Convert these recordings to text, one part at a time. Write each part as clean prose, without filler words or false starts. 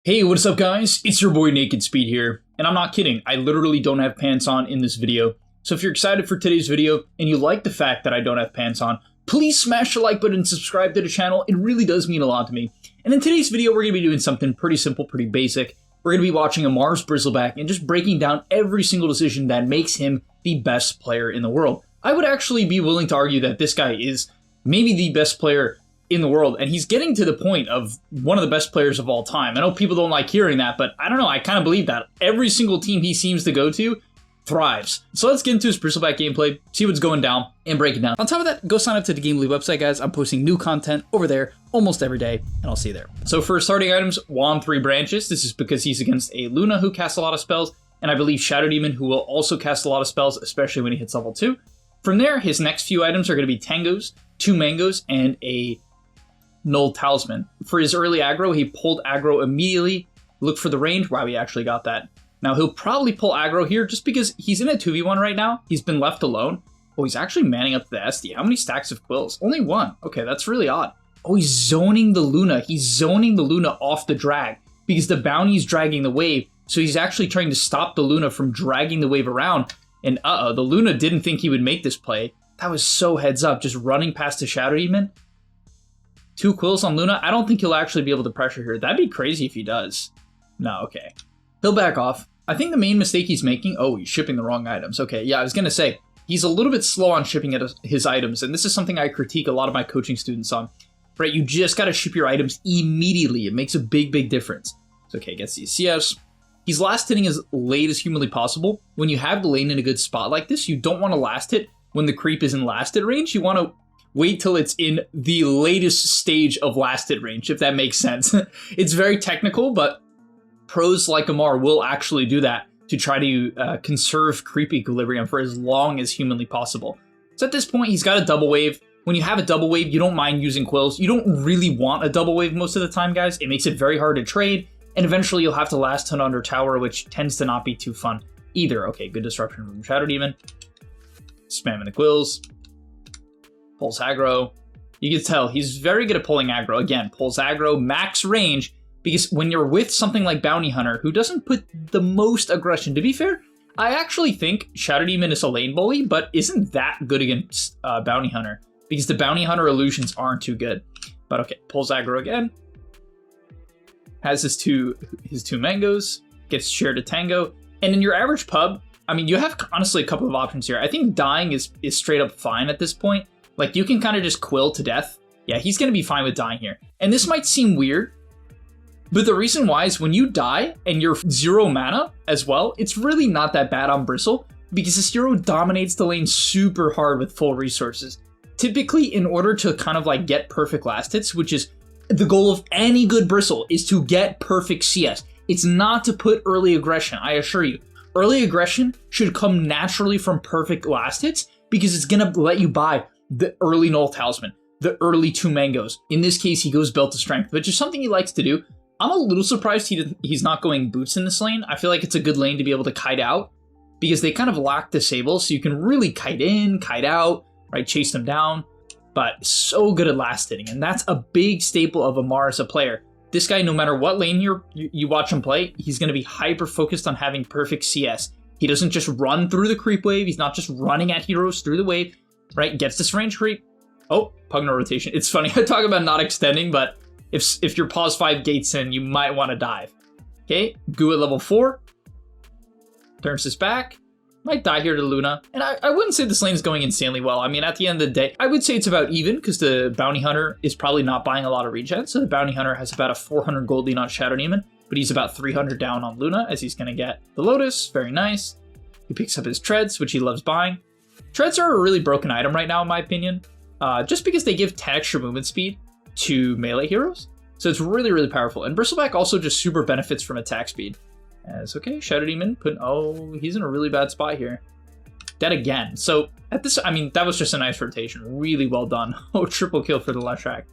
Hey, what's up guys? It's your boy Naked Speed here, and I'm not kidding, I literally don't have pants on in this video. So if you're excited for today's video, and you like the fact that I don't have pants on, please smash the like button and subscribe to the channel, it really does mean a lot to me. And in today's video, we're going to be doing something pretty simple, pretty basic. We're going to be watching Ammar's Bristleback and just breaking down every single decision that makes him the best player in the world. I would actually be willing to argue that this guy is maybe the best player in the world, and he's getting to the point of one of the best players of all time. I know people don't like hearing that, but I don't know, I kind of believe that. Every single team he seems to go to thrives. So let's get into his Bristleback gameplay, see what's going down, and break it down. On top of that, go sign up to the gameleap website, guys. I'm posting new content over there almost every day, and I'll see you there. So for starting items, Wand 3 Branches. This is because he's against a Luna who casts a lot of spells, and I believe Shadow Demon who will also cast a lot of spells, especially when he hits level 2. From there, his next few items are going to be Tangos, 2 Mangoes, and a Null Talisman. For his early aggro, he pulled aggro immediately. Look for the range. Wow, he actually got that. Now, he'll probably pull aggro here just because he's in a 2v1 right now. He's been left alone. Oh, he's actually manning up the SD. How many stacks of quills? Only 1. Okay, that's really odd. Oh, he's zoning the Luna. He's zoning the Luna off the drag because the bounty's dragging the wave. So he's actually trying to stop the Luna from dragging the wave around. And the Luna didn't think he would make this play. That was so heads up, just running past the Shadow Demon. 2 quills on Luna. I don't think he'll actually be able to pressure here. That'd be crazy if he does. No, okay. He'll back off. I think the main mistake he's making... Oh, he's shipping the wrong items. Okay, yeah, I was going to say, he's a little bit slow on shipping his items, and this is something I critique a lot of my coaching students on. Right, you just got to ship your items immediately. It makes a big, big difference. So, okay, gets these CS. He's last hitting as late as humanly possible. When you have the lane in a good spot like this, you don't want to last hit when the creep is in last hit range. You want to wait till it's in the latest stage of last hit range, if that makes sense. It's very technical, but pros like Ammar will actually do that to try to conserve creep equilibrium for as long as humanly possible. So at this point, he's got a double wave. When you have a double wave, you don't mind using quills. You don't really want a double wave most of the time, guys. It makes it very hard to trade, and eventually you'll have to last ton under tower, which tends to not be too fun either. Okay, good disruption from Shadow Demon. Spamming the quills. Pulls aggro. You can tell he's very good at pulling aggro. Again, pulls aggro, max range, because when you're with something like Bounty Hunter, who doesn't put the most aggression, to be fair, I actually think Shadow Demon is a lane bully, but isn't that good against Bounty Hunter, because the Bounty Hunter illusions aren't too good. But okay, pulls aggro again. Has his two mangoes, gets shared to Tango, and in your average pub, I mean, you have honestly a couple of options here. I think dying is straight up fine at this point. Like, you can kind of just quill to death. Yeah, he's going to be fine with dying here. And this might seem weird, but the reason why is when you die and you're 0 mana as well, it's really not that bad on Bristle because this hero dominates the lane super hard with full resources. Typically, in order to kind of like get perfect last hits, which is the goal of any good Bristle, is to get perfect CS. It's not to put early aggression, I assure you. Early aggression should come naturally from perfect last hits because it's going to let you buy the early Null Talisman, the early 2 Mangoes. In this case, he goes Belt of Strength, which is something he likes to do. I'm a little surprised he's not going Boots in this lane. I feel like it's a good lane to be able to kite out because they kind of lack Disable, so you can really kite in, kite out, right? Chase them down, but so good at last hitting, and that's a big staple of Ammar as a player. This guy, no matter what lane you watch him play, he's going to be hyper-focused on having perfect CS. He doesn't just run through the creep wave. He's not just running at heroes through the wave. Right, gets this range creep. Oh, Pugner rotation. It's funny, I talk about not extending, but if you're pause 5 gates in, you might want to dive. Okay, Goo at level 4. Turns his back. Might die here to Luna. And I wouldn't say this lane is going insanely well. I mean, at the end of the day, I would say it's about even because the Bounty Hunter is probably not buying a lot of regen. So the Bounty Hunter has about a 400 gold lead on Shadow Demon, but he's about 300 down on Luna as he's going to get the Lotus. Very nice. He picks up his Treads, which he loves buying. Treads are a really broken item right now, in my opinion, just because they give 10 extra movement speed to melee heroes. So it's really, really powerful. And Bristleback also just super benefits from attack speed. As okay, Shadow Demon, oh, he's in a really bad spot here. Dead again. So at this, I mean, that was just a nice rotation. Really well done. Oh, triple kill for the left track.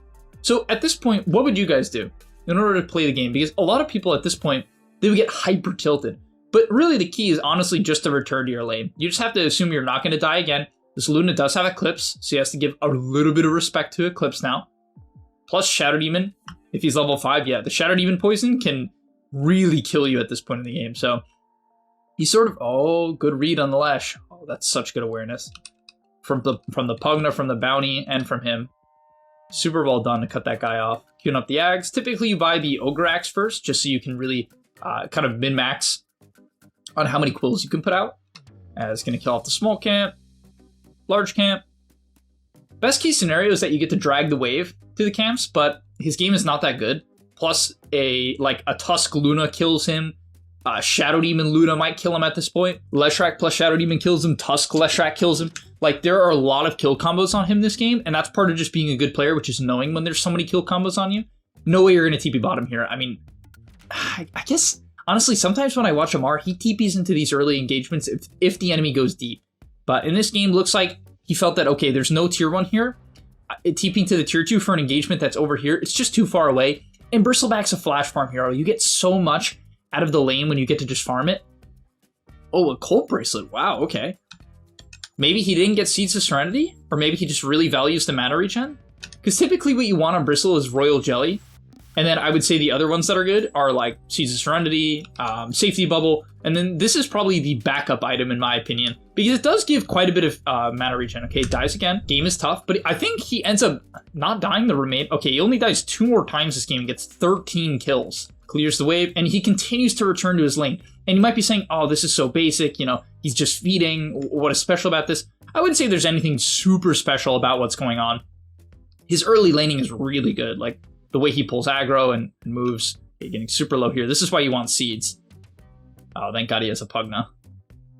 So at this point, what would you guys do in order to play the game? Because a lot of people at this point, they would get hyper tilted. But really the key is honestly just to return to your lane. You just have to assume you're not going to die again. This Luna does have Eclipse, so he has to give a little bit of respect to Eclipse now. Plus Shadow Demon, if he's level 5, yeah, the Shadow Demon poison can really kill you at this point in the game. So he's sort of, oh, good read on the Lash. Oh, that's such good awareness from the Pugna, from the bounty, and from him. Super well done to cut that guy off. Queuing up the Ags. Typically you buy the Ogre Axe first, just so you can really kind of min-max on how many quills you can put out. It's going to kill off the small camp, large camp. Best case scenario is that you get to drag the wave to the camps, but his game is not that good. Plus a Tusk Luna kills him. Shadow Demon Luna might kill him at this point. Leshrac plus Shadow Demon kills him. Tusk Leshrac kills him. Like, there are a lot of kill combos on him this game, and that's part of just being a good player, which is knowing when there's so many kill combos on you. No way you're going to TP bottom here. I mean, I guess, honestly, sometimes when I watch Ammar, he TPs into these early engagements if the enemy goes deep. But in this game, looks like he felt that, okay, there's no tier 1 here. TPing to the tier 2 for an engagement that's over here, it's just too far away. And Bristleback's a flash farm hero. You get so much out of the lane when you get to just farm it. Oh, a Cult Bracelet. Wow, okay. Maybe he didn't get Seeds of Serenity, or maybe he just really values the mana regen. Because typically what you want on Bristle is Royal Jelly. And then I would say the other ones that are good are like Seeds of Serenity, Safety Bubble, and then this is probably the backup item in my opinion, because it does give quite a bit of mana regen. Okay, dies again. Game is tough, but I think he ends up not dying the remain. Okay, he only dies 2 more times this game, gets 13 kills. Clears the wave, and he continues to return to his lane. And you might be saying, oh, this is so basic, you know, he's just feeding. What is special about this? I wouldn't say there's anything super special about what's going on. His early laning is really good, like the way he pulls aggro and moves. Okay, getting super low here. This is why you want Seeds. Oh, thank God he has a Pugna.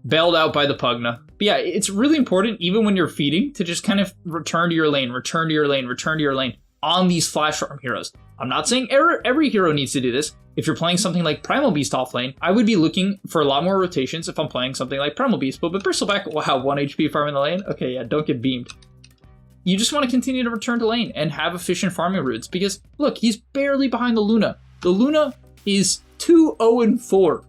Bailed out by the Pugna. But yeah, it's really important, even when you're feeding, to just kind of return to your lane, return to your lane, return to your lane on these flash farm heroes. I'm not saying every hero needs to do this. If you're playing something like Primal Beast off lane, I would be looking for a lot more rotations if I'm playing something like Primal Beast. But with Bristleback, wow, 1 HP farm in the lane? Okay, yeah, don't get beamed. You just want to continue to return to lane and have efficient farming routes, because, look, he's barely behind the Luna. The Luna is 2-0-4,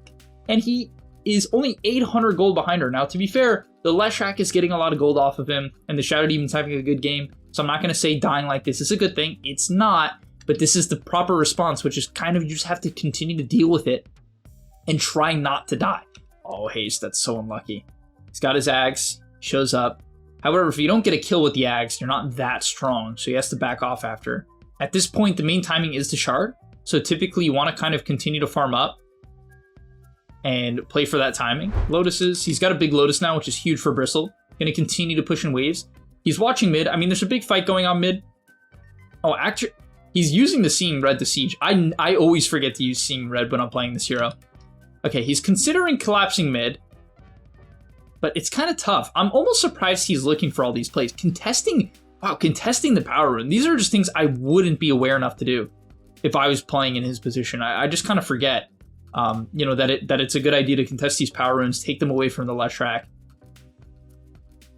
and he is only 800 gold behind her. Now, to be fair, the Leshrac is getting a lot of gold off of him, and the Shadow Demon's having a good game, so I'm not going to say dying like this is a good thing. It's not. But this is the proper response, which is kind of you just have to continue to deal with it and try not to die. Oh, Haste, that's so unlucky. He's got his Ags, shows up. However, if you don't get a kill with the Ags, you're not that strong, so he has to back off after. At this point, the main timing is to shard, so typically you want to kind of continue to farm up and play for that timing. Lotuses, he's got a big Lotus now, which is huge for Bristle. Going to continue to push in waves. He's watching mid. I mean, there's a big fight going on mid. Oh, actually... He's using the Seeing Red to siege. I always forget to use Seeing Red when I'm playing this hero. Okay, he's considering collapsing mid, but it's kind of tough. I'm almost surprised he's looking for all these plays. Contesting the power rune. These are just things I wouldn't be aware enough to do if I was playing in his position. I just kind of forget, you know, that it's a good idea to contest these power runes, take them away from the Leshrac.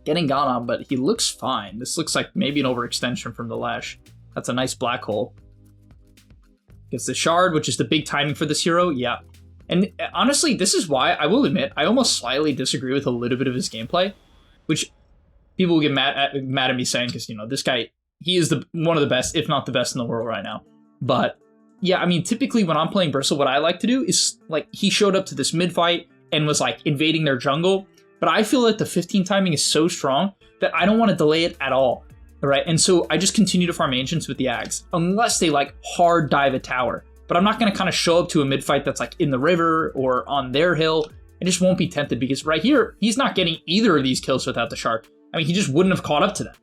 Getting gone on, but he looks fine. This looks like maybe an overextension from the Lesh. That's a nice black hole. Gets the shard, which is the big timing for this hero. Yeah. And honestly, this is why, I will admit, I almost slightly disagree with a little bit of his gameplay, which people will get mad at me saying, because, you know, this guy, he is one of the best, if not the best in the world right now. But yeah, I mean, typically when I'm playing Bristle, what I like to do is, like, he showed up to this mid fight and was like invading their jungle. But I feel that the 15 timing is so strong that I don't want to delay it at all. All right, and so I just continue to farm ancients with the Ags, unless they like hard dive a tower. But I'm not going to kind of show up to a mid fight that's like in the river or on their hill. I just won't be tempted, because right here, he's not getting either of these kills without the shard. I mean, he just wouldn't have caught up to them.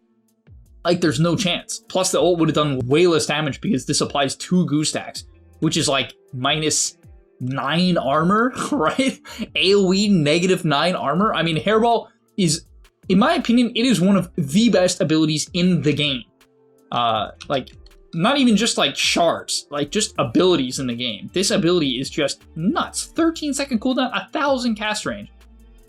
Like, there's no chance. Plus, the ult would have done way less damage because this applies 2 goose stacks, which is like -9 armor, right? AoE -9 armor. I mean, Hairball is... In my opinion, it is one of the best abilities in the game. Like, not even just like shards, like just abilities in the game. This ability is just nuts. 13-second cooldown, 1,000 cast range.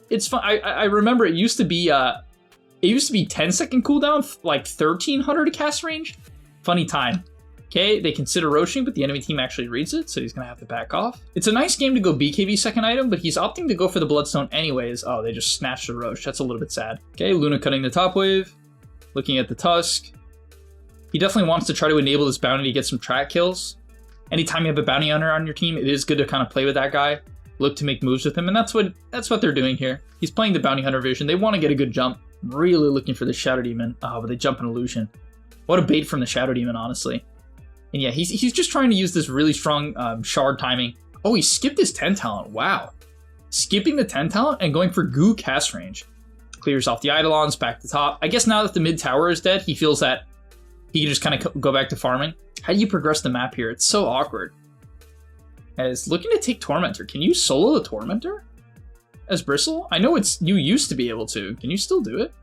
It's fun. I remember it used to be 10-second cooldown, like 1,300 cast range. Funny time. Okay, they consider roaching, but the enemy team actually reads it, so he's going to have to back off. It's a nice game to go BKB second item, but he's opting to go for the Bloodstone anyways. Oh, they just snatched the roach. That's a little bit sad. Okay, Luna cutting the top wave, looking at the Tusk. He definitely wants to try to enable this bounty to get some track kills. anytime you have a bounty hunter on your team, it is good to kind of play with that guy, look to make moves with him, and that's what they're doing here. He's playing the bounty hunter vision. They want to get a good jump. Really looking for the Shadow Demon. Oh, but they jump an illusion. What a bait from the Shadow Demon, honestly. And yeah, he's just trying to use this really strong shard timing. Oh, he skipped his 10 talent. Wow. Skipping the 10 talent and going for goo cast range. Clears off the Eidolons, back to top. I guess now that the mid tower is dead, he feels that he can just kind of go back to farming. How do you progress the map here? It's so awkward. As looking to take Tormentor. Can you solo the Tormentor as Bristle? I know you used to be able to. Can you still do it?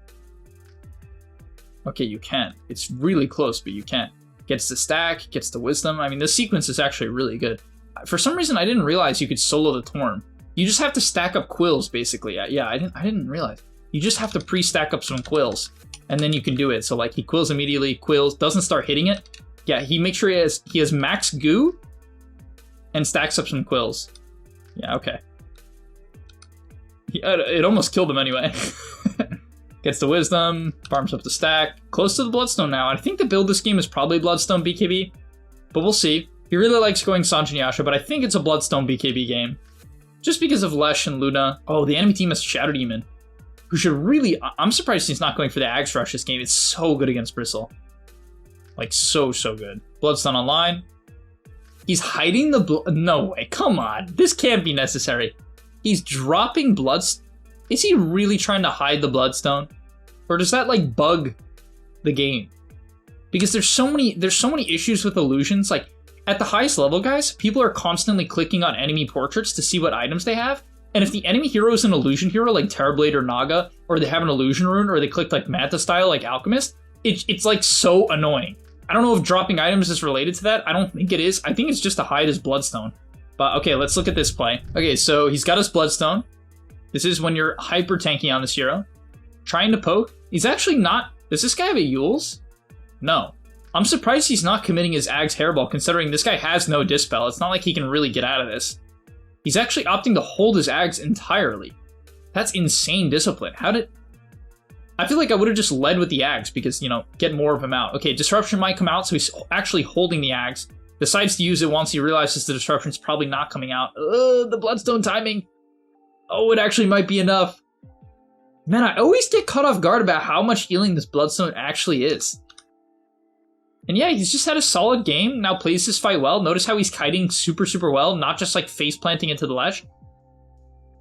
Okay, you can. It's really close, but you can. Gets the stack, gets the wisdom. I mean, this sequence is actually really good. For some reason, I didn't realize you could solo the Torm. You just have to stack up quills, basically. Yeah, I didn't realize. You just have to pre-stack up some quills, and then you can do it. So like he quills immediately, quills, doesn't start hitting it. Yeah, he makes sure he has max goo and stacks up some quills. Yeah, okay. It almost killed him anyway. Gets the wisdom, farms up the stack, close to the Bloodstone now. I think the build this game is probably Bloodstone BKB, but we'll see. He really likes going Sanjin Yasha, but I think it's a Bloodstone BKB game. Just because of Lesh and Luna. Oh, the enemy team has Shadow Demon, who should really... I'm surprised he's not going for the Axe Rush this game. It's so good against Bristle. Like, so good. Bloodstone online. He's hiding the... No way, come on. This can't be necessary. He's dropping Bloodstone. Is he really trying to hide the Bloodstone? Or does that, like, bug the game? Because there's so many issues with illusions. Like, at the highest level, guys, people are constantly clicking on enemy portraits to see what items they have. And if the enemy hero is an illusion hero, like Terrorblade or Naga, or they have an illusion rune, or they click, like, Manta style, like Alchemist, it's like, so annoying. I don't know if dropping items is related to that. I don't think it is. I think it's just to hide his Bloodstone. But, okay, let's look at this play. Okay, so he's got his Bloodstone. This is when you're hyper tanky on this hero. Trying to poke. He's actually not... Does this guy have a Yules? No. I'm surprised he's not committing his Ag's Hairball, considering this guy has no Dispel. It's not like he can really get out of this. He's actually opting to hold his Ags entirely. That's insane discipline. How did... I feel like I would have just led with the Ags because, you know, get more of him out. Okay, Disruption might come out, so he's actually holding the Ags. Decides to use it once he realizes the Disruption's probably not coming out. The Bloodstone timing. Oh, it actually might be enough. Man, I always get caught off guard about how much healing this Bloodstone actually is. And yeah, he's just had a solid game. Now plays this fight well. Notice how he's kiting super well, not just like face planting into the Lesh.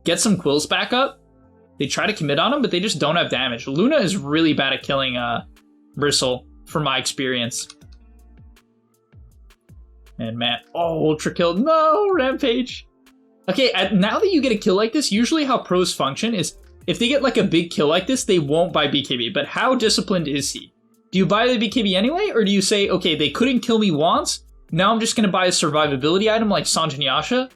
Get some quills back up. They try to commit on him, but they just don't have damage. Luna is really bad at killing Bristle, from my experience. And man, oh, ultra kill. No, Rampage. Okay, now that you get a kill like this, usually how pros function is if they get like a big kill like this, they won't buy BKB. But how disciplined is he? Do you buy the BKB anyway? Or do you say, okay, they couldn't kill me once. Now I'm just going to buy a survivability item like Sanjin Yasha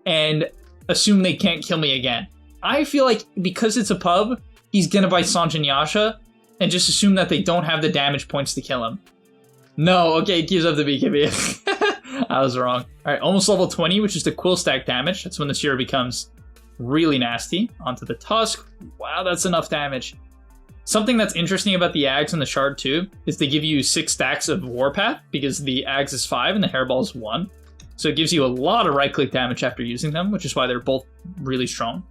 and assume they can't kill me again. I feel like because it's a pub, he's going to buy Sanjin Yasha and just assume that they don't have the damage points to kill him. No, okay, he gives up the BKB. I was wrong. All right, almost level 20, which is the quill stack damage. That's when this hero becomes really nasty. Onto the Tusk. Wow, that's enough damage. Something that's interesting about the Ags and the Shard too is they give you 6 stacks of Warpath because the Ags is 5 and the Hairball is 1. So it gives you a lot of right-click damage after using them, which is why they're both really strong.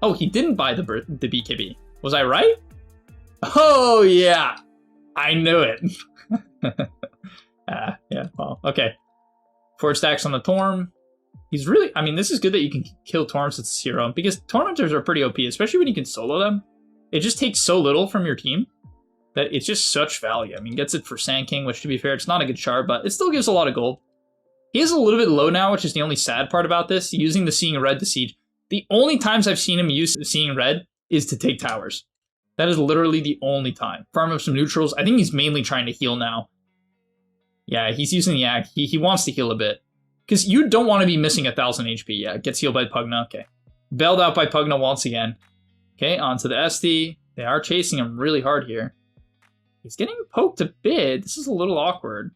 Oh, he didn't buy the BKB. Was I right? Oh, yeah. I knew it. Yeah, well, okay. 4 stacks on the Torm. He's really... I mean, this is good that you can kill Torms with this hero, because Tormentors are pretty OP, especially when you can solo them. It just takes so little from your team that it's just such value. I mean, gets it for Sand King, which to be fair, it's not a good shard, but it still gives a lot of gold. He is a little bit low now, which is the only sad part about this, using the Seeing Red to siege. The only times I've seen him use the Seeing Red is to take towers. That is literally the only time. Farm up some neutrals. I think he's mainly trying to heal now. Yeah, he's using the Ag. He wants to heal a bit. Because you don't want to be missing 1,000 HP. Yeah, gets healed by Pugna. Okay. Bailed out by Pugna once again. Okay, onto the SD. They are chasing him really hard here. He's getting poked a bit. This is a little awkward.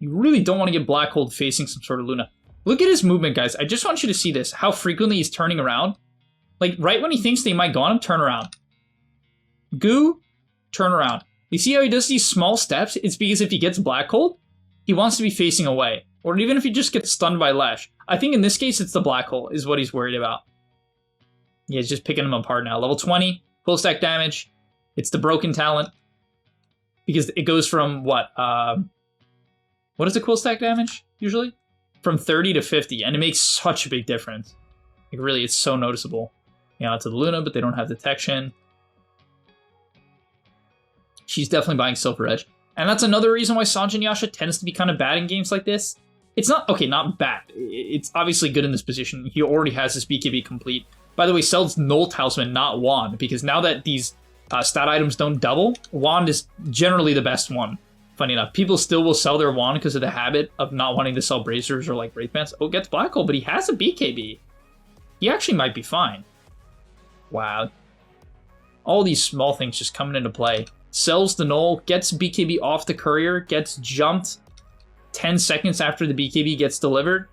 You really don't want to get Black Hold facing some sort of Luna. Look at his movement, guys. I just want you to see this. How frequently he's turning around. Like, right when he thinks they might go on him, turn around. Goo, turn around. You see how he does these small steps? It's because if he gets Black Hold, he wants to be facing away. Or even if he just gets stunned by Lash. I think in this case, it's the black hole is what he's worried about. Yeah, he's just picking him apart now. Level 20, full stack damage. It's the broken talent. Because it goes from what is the full stack damage usually? From 30 to 50, and it makes such a big difference. Like really, it's so noticeable. You know, to the Luna, but they don't have detection. She's definitely buying Silver Edge. And that's another reason why Sanjin Yasha tends to be kind of bad in games like this. It's not, okay, not bad. It's obviously good in this position. He already has his BKB complete. By the way, sells Null Talisman, not Wand, because now that these stat items don't double, Wand is generally the best one. Funny enough, people still will sell their Wand because of the habit of not wanting to sell Bracers or like Wraith Bands. Oh, gets Black Hole, but he has a BKB. He actually might be fine. Wow. All these small things just coming into play. Sells the Null, gets BKB off the Courier, gets jumped 10 seconds after the BKB gets delivered.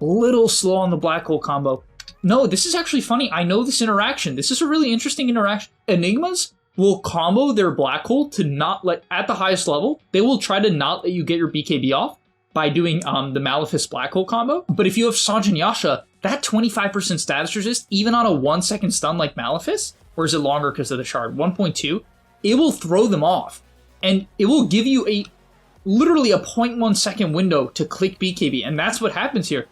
A little slow on the Black Hole combo. No, this is actually funny. I know this interaction. This is a really interesting interaction. Enigmas will combo their Black Hole to not let, at the highest level, they will try to not let you get your BKB off by doing the Malefice Black Hole combo. But if you have Sanjin Yasha, that 25% status resist, even on a 1 second stun like Malefice, or is it longer because of the shard? 1.2, it will throw them off. And it will give you literally a 0.1 second window to click BKB. And that's what happens here,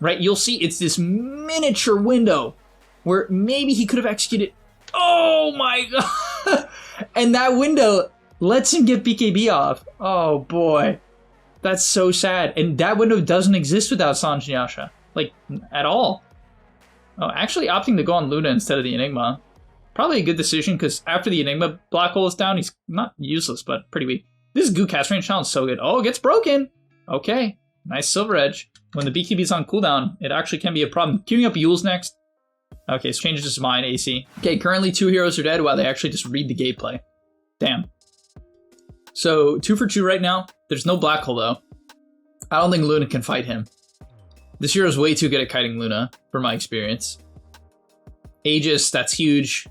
right? You'll see it's this miniature window where maybe he could have executed. Oh my God. And that window lets him get BKB off. Oh boy. That's so sad. And that window doesn't exist without Sanjin Yasha. Like, at all. Oh, actually opting to go on Luna instead of the Enigma. Probably a good decision, because after the Enigma Black Hole is down, he's not useless, but pretty weak. This Goo cast range challenge is so good. Oh, it gets broken. Okay. Nice Silver Edge. When the BKB is on cooldown, it actually can be a problem. Queuing up Yule's next. Okay, so changes his mind, AC. Okay, currently 2 heroes are dead while they actually just read the gameplay. Damn. So, 2 for 2 right now. There's no Black Hole, though. I don't think Luna can fight him. This hero's way too good at kiting Luna, from my experience. Aegis, that's huge.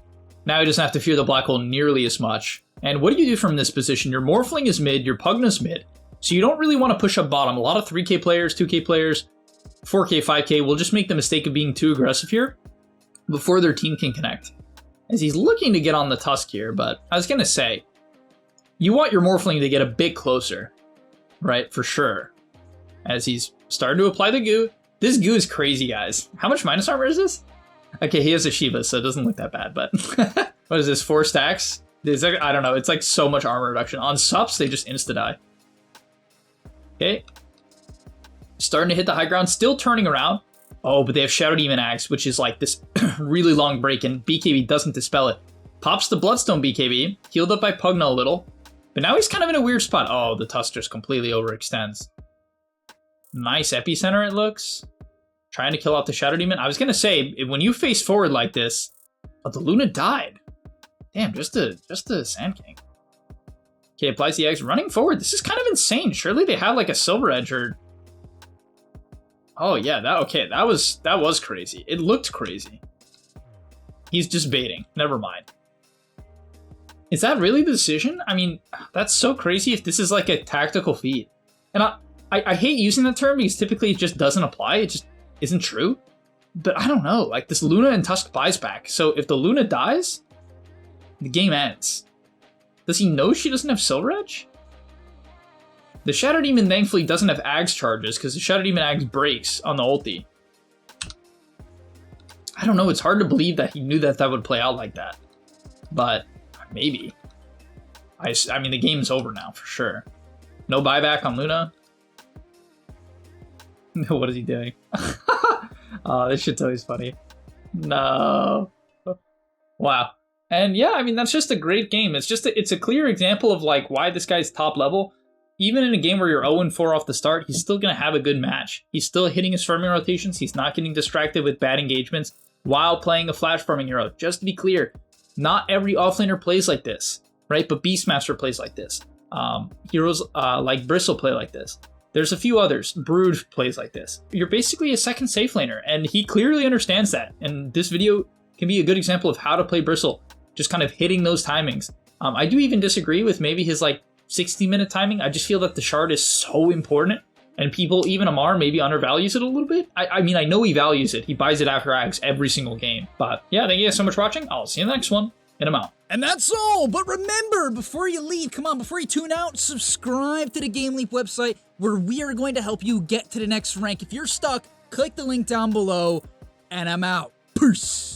Now he doesn't have to fear the Black Hole nearly as much. And what do you do from this position? Your Morphling is mid, your Pugna's mid. So you don't really want to push up bottom. A lot of 3k players, 2k players, 4k, 5k will just make the mistake of being too aggressive here before their team can connect. As he's looking to get on the Tusk here, but I was going to say, you want your Morphling to get a bit closer, right? For sure. As he's starting to apply the Goo. This Goo is crazy, guys. How much minus armor is this? Okay, he has a Shiva, so it doesn't look that bad, but what is this, 4 stacks? I don't know, it's like so much armor reduction. On Sups, they just insta-die. Okay. Starting to hit the high ground, still turning around. Oh, but they have Shadow Demon Axe, which is like this really long break, and BKB doesn't dispel it. Pops the Bloodstone BKB, healed up by Pugna a little, but now he's kind of in a weird spot. Oh, the Tusk just completely overextends. Nice Epicenter, it looks. Trying to kill off the Shadow Demon. I was going to say, when you face forward like this, oh, the Luna died. Damn, just a Sand King. Okay, applies the eggs. Running forward, this is kind of insane. Surely they have like a Silver Edge or... Oh yeah, that was crazy. It looked crazy. He's just baiting. Never mind. Is that really the decision? I mean, that's so crazy if this is like a tactical feat. And I hate using that term because typically it just doesn't apply. It just isn't true. But I don't know. Like, this Luna and Tusk buys back. So if the Luna dies, the game ends. Does he know she doesn't have Silver Edge? The Shadow Demon thankfully doesn't have Ags charges because the Shadow Demon Ags breaks on the ulti. I don't know. It's hard to believe that he knew that that would play out like that. But maybe. I mean, the game's over now for sure. No buyback on Luna. What is he doing? Oh, this shit's always funny. No. Wow. And yeah, I mean, that's just a great game. It's a clear example of like why this guy's top level. Even in a game where you're 0-4 off the start, he's still going to have a good match. He's still hitting his farming rotations. He's not getting distracted with bad engagements while playing a flash farming hero. Just to be clear, not every offlaner plays like this, right? But Beastmaster plays like this. Heroes like Bristle play like this. There's a few others. Brood plays like this. You're basically a second safe laner, and he clearly understands that. And this video can be a good example of how to play Bristle, just kind of hitting those timings. I do even disagree with maybe his like 60-minute timing. I just feel that the shard is so important. And people, even Ammar, maybe undervalues it a little bit. I mean, I know he values it. He buys it after Ags every single game. But yeah, thank you guys so much for watching. I'll see you in the next one. And I'm out. And that's all. But remember, before you leave, come on, before you tune out, subscribe to the GameLeap website where we are going to help you get to the next rank. If you're stuck, click the link down below. And I'm out. Peace.